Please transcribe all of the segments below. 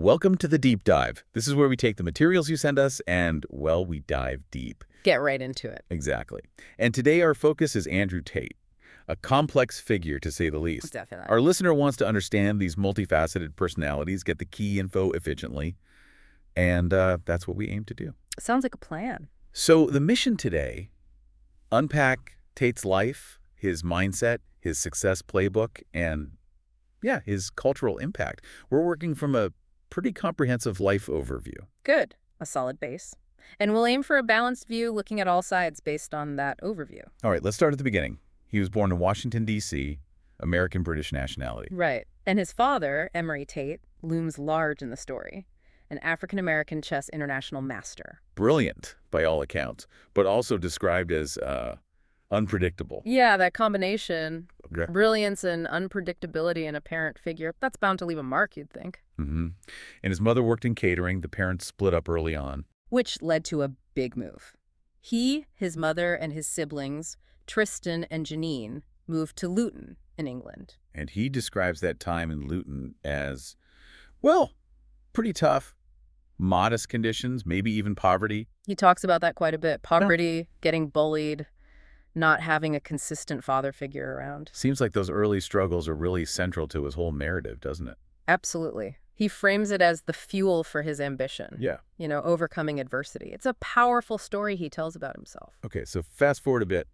Welcome to the Deep Dive. This is where we take the materials you send us and, well, we dive deep. Get right into it. Exactly. And today our focus is Andrew Tate, a complex figure to say the least. Definitely. Our listener wants to understand these multifaceted personalities, get the key info efficiently, and that's what we aim to do. Sounds like a plan. So the mission today, unpack Tate's life, his mindset, his success playbook, and, yeah, his cultural impact. We're working from a pretty comprehensive life overview. Good. A solid base. And we'll aim for a balanced view looking at all sides based on that overview. All right, let's start at the beginning. He was born in Washington, D.C., American-British nationality. Right. And his father, Andrew Tate, looms large in the story. An African-American chess international master. Brilliant, by all accounts, but also described as unpredictable. Yeah, that combination, Okay. brilliance and unpredictability in a parent figure, that's bound to leave a mark, you'd think. And his mother worked in catering. The parents split up early on. Which led to a big move. He, his mother, and his siblings, Tristan and Janine, moved to Luton in England. And he describes that time in Luton as, well, pretty tough. Modest conditions, maybe even poverty. He talks about that quite a bit. Poverty, getting bullied, not having a consistent father figure around. Seems like those early struggles are really central to his whole narrative, doesn't it? Absolutely. He frames it as the fuel for his ambition. Yeah. You know, overcoming adversity. It's a powerful story he tells about himself. Okay, so fast forward a bit.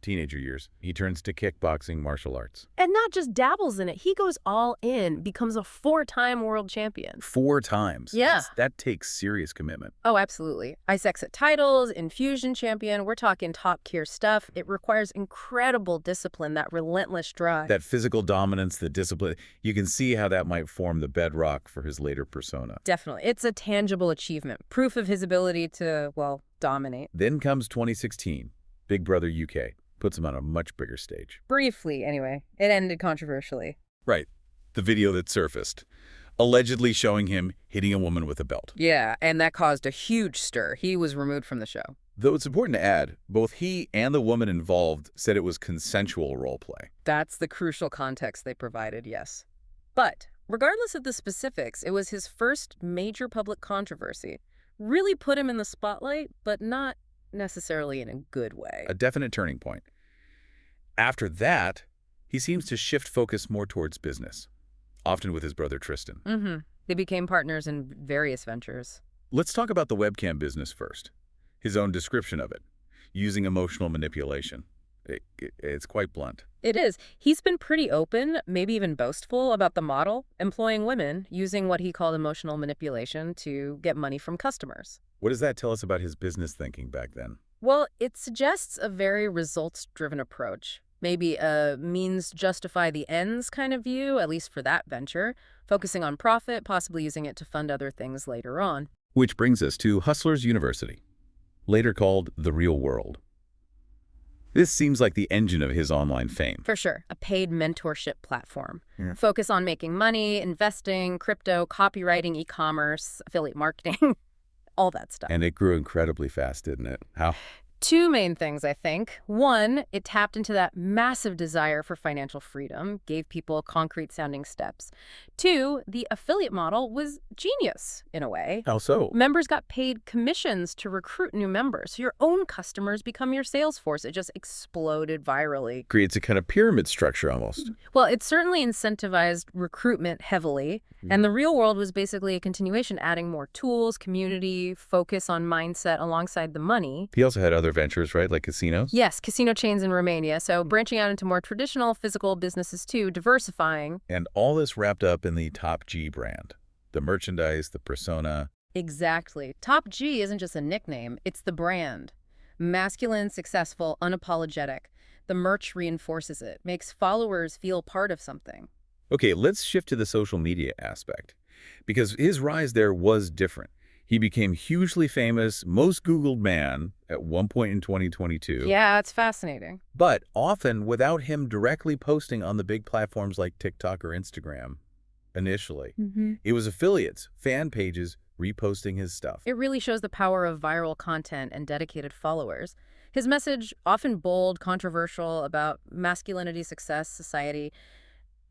Teenager years. He turns to kickboxing, martial arts. And not just dabbles in it. He goes all in, becomes a 4-time world champion. 4 times. Yeah. That takes serious commitment. Oh, absolutely. Ice exit titles, infusion champion. We're talking top-tier stuff. It requires incredible discipline, that relentless drive. That physical dominance, the discipline, you can see how that might form the bedrock for his later persona. Definitely. It's a tangible achievement. Proof of his ability to, well, dominate. Then comes 2016. Big Brother UK. Puts him on a much bigger stage. Briefly, anyway. It ended controversially. Right. The video that surfaced, allegedly showing him hitting a woman with a belt. Yeah, and that caused a huge stir. He was removed from the show. Though it's important to add, both he and the woman involved said it was consensual role play. That's the crucial context they provided, yes. But regardless of the specifics, it was his first major public controversy. Really put him in the spotlight, but not necessarily in a good way. A definite turning point. After that, he seems to shift focus more towards business, often with his brother Tristan. They became partners in various ventures. Let's talk about the webcam business first. His own description of it, using emotional manipulation. It's quite blunt. It is. He's been pretty open, maybe even boastful about the model, employing women using what he called emotional manipulation to get money from customers. What does that tell us about his business thinking back then? Well, it suggests a very results-driven approach. Maybe a means justify the ends kind of view, at least for that venture, focusing on profit, possibly using it to fund other things later on. Which brings us to Hustlers University, later called The Real World. This seems like the engine of his online fame. For sure. A paid mentorship platform. Focus on making money, investing, crypto, copywriting, e-commerce, affiliate marketing, all that stuff. And it grew incredibly fast, didn't it? How? 2 main things, I think. One, it tapped into that massive desire for financial freedom, gave people concrete-sounding steps. 2, the affiliate model was genius, in a way. How so? Members got paid commissions to recruit new members. So your own customers become your sales force. It just exploded virally. Creates a kind of pyramid structure almost. Well, it certainly incentivized recruitment heavily. And the real world was basically a continuation, adding more tools, community, focus on mindset alongside the money. He also had other ventures, right, like casinos? Yes, casino chains in Romania. So branching out into more traditional physical businesses too, diversifying. And all this wrapped up in the Top G brand. The merchandise, the persona. Exactly. Top G isn't just a nickname, it's the brand. Masculine, successful, unapologetic. The merch reinforces it, makes followers feel part of something. Okay, let's shift to the social media aspect, because his rise there was different. He became hugely famous, most Googled man at one point in 2022. Yeah, it's fascinating. But often without him directly posting on the big platforms like TikTok or Instagram initially. It was affiliates, fan pages, reposting his stuff. It really shows the power of viral content and dedicated followers. His message, often bold, controversial, about masculinity, success, society,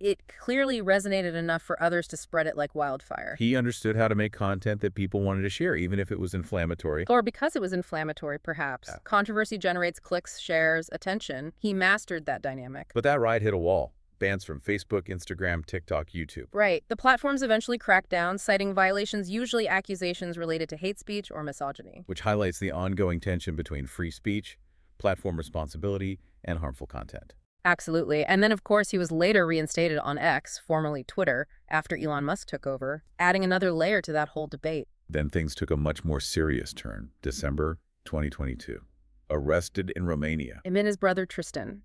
it clearly resonated enough for others to spread it like wildfire. He understood how to make content that people wanted to share, even if it was inflammatory. Or because it was inflammatory, perhaps. Yeah. Controversy generates clicks, shares, attention. He mastered that dynamic. But that ride hit a wall. Bans from Facebook, Instagram, TikTok, YouTube. Right. The platforms eventually cracked down, citing violations, usually accusations related to hate speech or misogyny. Which highlights the ongoing tension between free speech, platform responsibility, and harmful content. Absolutely. And then, of course, he was later reinstated on X, formerly Twitter, after Elon Musk took over, adding another layer to that whole debate. Then things took a much more serious turn. December 2022. Arrested in Romania. Him and his brother Tristan,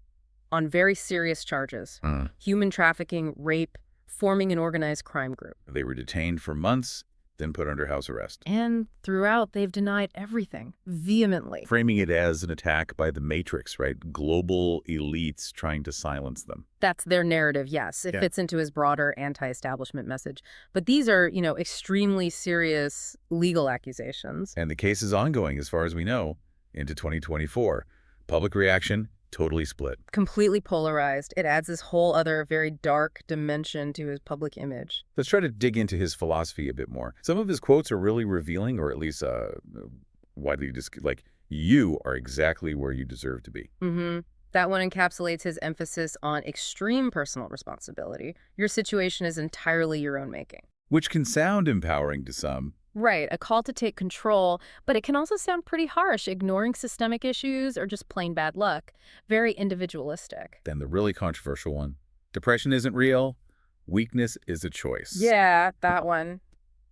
on very serious charges. Human trafficking, rape, forming an organized crime group. They were detained for months, then put under house arrest. And throughout, they've denied everything, vehemently. Framing it as an attack by the Matrix, right? Global elites trying to silence them. That's their narrative, yes. It fits into his broader anti-establishment message. But these are, extremely serious legal accusations. And the case is ongoing, as far as we know, into 2024. Public reaction, totally split. Completely polarized. It adds this whole other very dark dimension to his public image. Let's try to dig into his philosophy a bit more. Some of his quotes are really revealing, or at least widely like, you are exactly where you deserve to be. That one encapsulates his emphasis on extreme personal responsibility. Your situation is entirely your own making. Which can sound empowering to some. Right, a call to take control, but it can also sound pretty harsh, ignoring systemic issues or just plain bad luck. Very individualistic. Then the really controversial one. Depression isn't real. Weakness is a choice. Yeah, that one.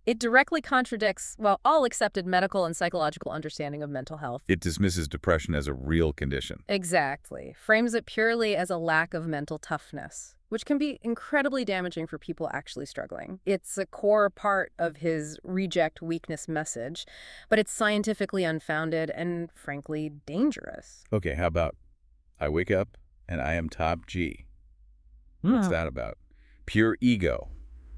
It directly contradicts, well, all accepted medical and psychological understanding of mental health. It dismisses depression as a real condition. Exactly. Frames it purely as a lack of mental toughness, which can be incredibly damaging for people actually struggling. It's a core part of his reject weakness message, but it's scientifically unfounded and, frankly, dangerous. Okay, how about I wake up and I am top G? What's that about? Pure ego,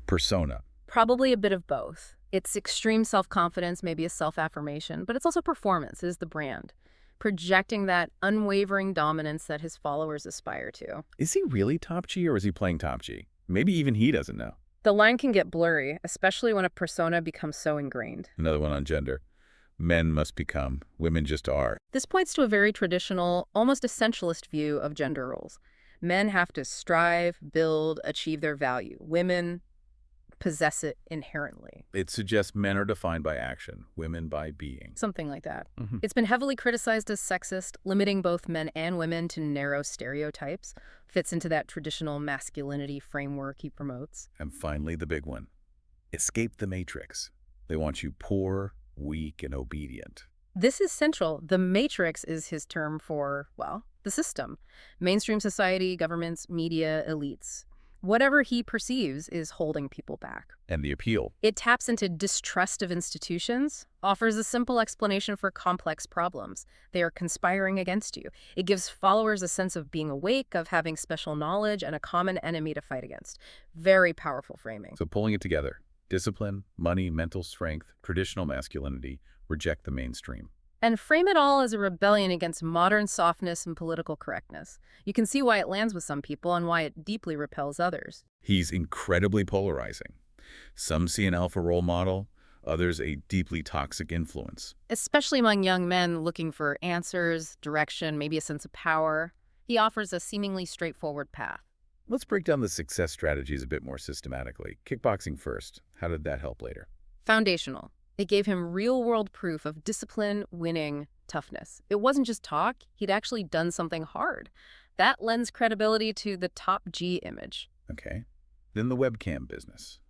persona. Probably a bit of both. It's extreme self-confidence, maybe a self-affirmation, but it's also performance, is the brand. Projecting that unwavering dominance that his followers aspire to. Is he really top G or is he playing top G? Maybe even he doesn't know. The line can get blurry, especially when a persona becomes so ingrained. Another one on gender. Men must become, women just are. This points to a very traditional, almost essentialist view of gender roles. Men have to strive, build, achieve their value. Women possess it inherently. It suggests men are defined by action, women by being. Something like that. It's been heavily criticized as sexist, limiting both men and women to narrow stereotypes. Fits into that traditional masculinity framework he promotes. And finally, the big one. Escape the matrix. They want you poor, weak, and obedient. This is central. The matrix is his term for, well, the system. Mainstream society, governments, media, elites. Whatever he perceives is holding people back. And the appeal. It taps into distrust of institutions, offers a simple explanation for complex problems. They are conspiring against you. It gives followers a sense of being awake, of having special knowledge, and a common enemy to fight against. Very powerful framing. So pulling it together. Discipline, money, mental strength, traditional masculinity, reject the mainstream. And frame it all as a rebellion against modern softness and political correctness. You can see why it lands with some people and why it deeply repels others. He's incredibly polarizing. Some see an alpha role model, others a deeply toxic influence. Especially among young men looking for answers, direction, maybe a sense of power. He offers a seemingly straightforward path. Let's break down the success strategies a bit more systematically. Kickboxing first. How did that help later? Foundational. It gave him real-world proof of discipline, winning, toughness. It wasn't just talk. He'd actually done something hard. That lends credibility to the top G image. Okay. Then the webcam business.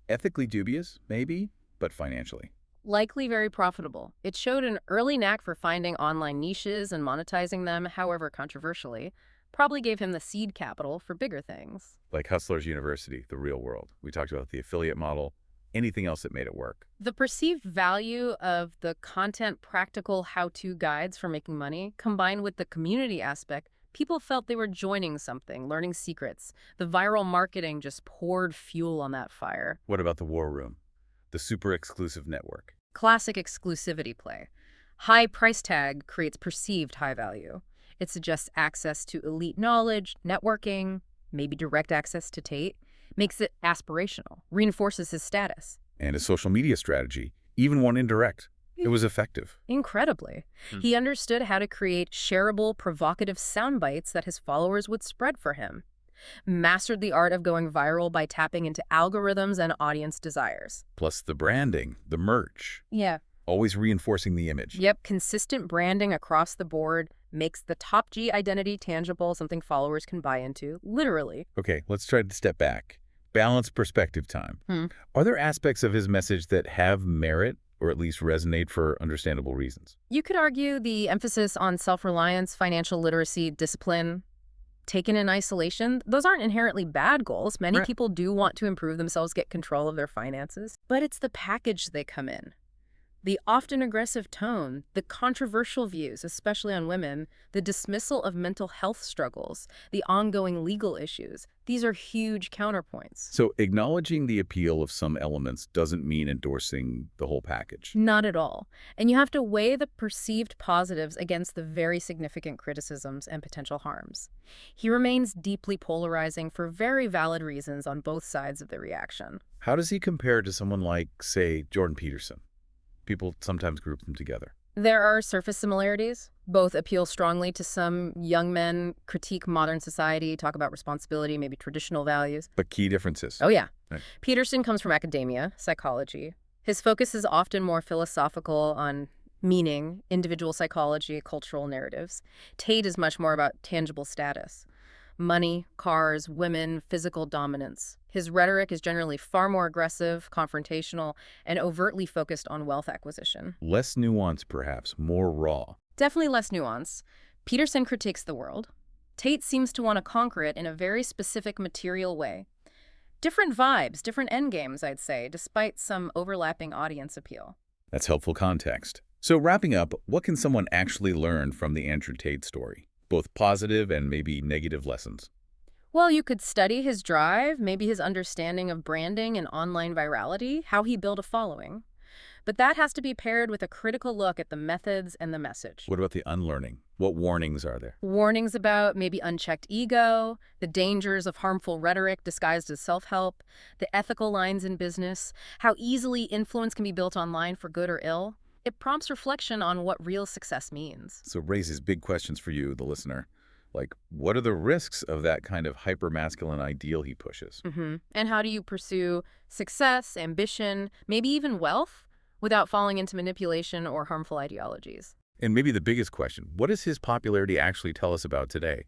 Ethically dubious, maybe, but financially. Likely very profitable. It showed an early knack for finding online niches and monetizing them, however controversially. Probably gave him the seed capital for bigger things. Like Hustlers University, the real world. We talked about the affiliate model. Anything else that made it work. The perceived value of the content practical how-to guides for making money, combined with the community aspect, people felt they were joining something, learning secrets. The viral marketing just poured fuel on that fire. What about the war room? The super exclusive network. Classic exclusivity play. High price tag creates perceived high value. It suggests access to elite knowledge, networking, maybe direct access to Tate, makes it aspirational, reinforces his status. And his social media strategy, even one indirect, it was effective. Incredibly. He understood how to create shareable, provocative sound bites that his followers would spread for him. Mastered the art of going viral by tapping into algorithms and audience desires. Plus the branding, the merch, Yeah. always reinforcing the image. Yep, consistent branding across the board makes the top G identity tangible, something followers can buy into, literally. Okay, let's try to step back. Balanced perspective time. Are there aspects of his message that have merit or at least resonate for understandable reasons? You could argue the emphasis on self-reliance, financial literacy, discipline, taken in isolation, those aren't inherently bad goals. Many Right. people do want to improve themselves, get control of their finances. But it's the package they come in. The often aggressive tone, the controversial views, especially on women, the dismissal of mental health struggles, the ongoing legal issues, these are huge counterpoints. So acknowledging the appeal of some elements doesn't mean endorsing the whole package. Not at all. And you have to weigh the perceived positives against the very significant criticisms and potential harms. He remains deeply polarizing for very valid reasons on both sides of the reaction. How does he compare to someone like, say, Jordan Peterson? People sometimes group them together. There are surface similarities. Both appeal strongly to some young men, critique modern society, talk about responsibility, maybe traditional values. But key differences. Oh, yeah. Right. Peterson comes from academia, psychology. His focus is often more philosophical on meaning, individual psychology, cultural narratives. Tate is much more about tangible status. Money, cars, women, physical dominance. His rhetoric is generally far more aggressive, confrontational, and overtly focused on wealth acquisition. Less nuance, perhaps, more raw. Definitely less nuance. Peterson critiques the world. Tate seems to want to conquer it in a very specific material way. Different vibes, different endgames, I'd say, despite some overlapping audience appeal. That's helpful context. So wrapping up, what can someone actually learn from the Andrew Tate story? Both positive and maybe negative lessons. Well, you could study his drive, maybe his understanding of branding and online virality, how he built a following. But that has to be paired with a critical look at the methods and the message. What about the unlearning? What warnings are there? Warnings about maybe unchecked ego, the dangers of harmful rhetoric disguised as self-help, the ethical lines in business, how easily influence can be built online for good or ill. It prompts reflection on what real success means. So it raises big questions for you, the listener. Like, what are the risks of that kind of hyper-masculine ideal he pushes? And how do you pursue success, ambition, maybe even wealth, without falling into manipulation or harmful ideologies? And maybe the biggest question, what does his popularity actually tell us about today?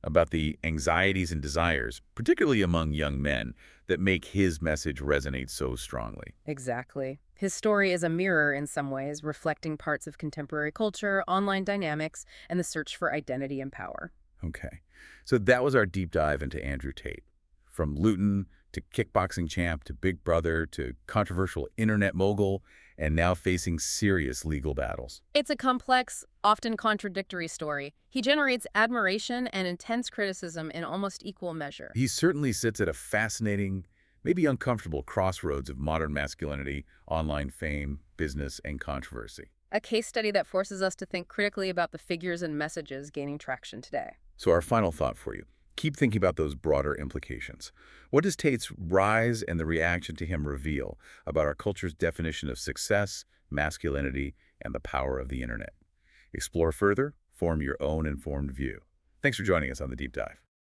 About the anxieties and desires, particularly among young men, that make his message resonate so strongly. Exactly. His story is a mirror in some ways, reflecting parts of contemporary culture, online dynamics, and the search for identity and power. Okay, so that was our deep dive into Andrew Tate. From Luton to kickboxing champ to Big Brother to controversial internet mogul, and now facing serious legal battles. It's a complex, often contradictory story. He generates admiration and intense criticism in almost equal measure. He certainly sits at a fascinating, maybe uncomfortable crossroads of modern masculinity, online fame, business, and controversy. A case study that forces us to think critically about the figures and messages gaining traction today. So our final thought for you. Keep thinking about those broader implications. What does Tate's rise and the reaction to him reveal about our culture's definition of success, masculinity, and the power of the internet? Explore further, form your own informed view. Thanks for joining us on The Deep Dive.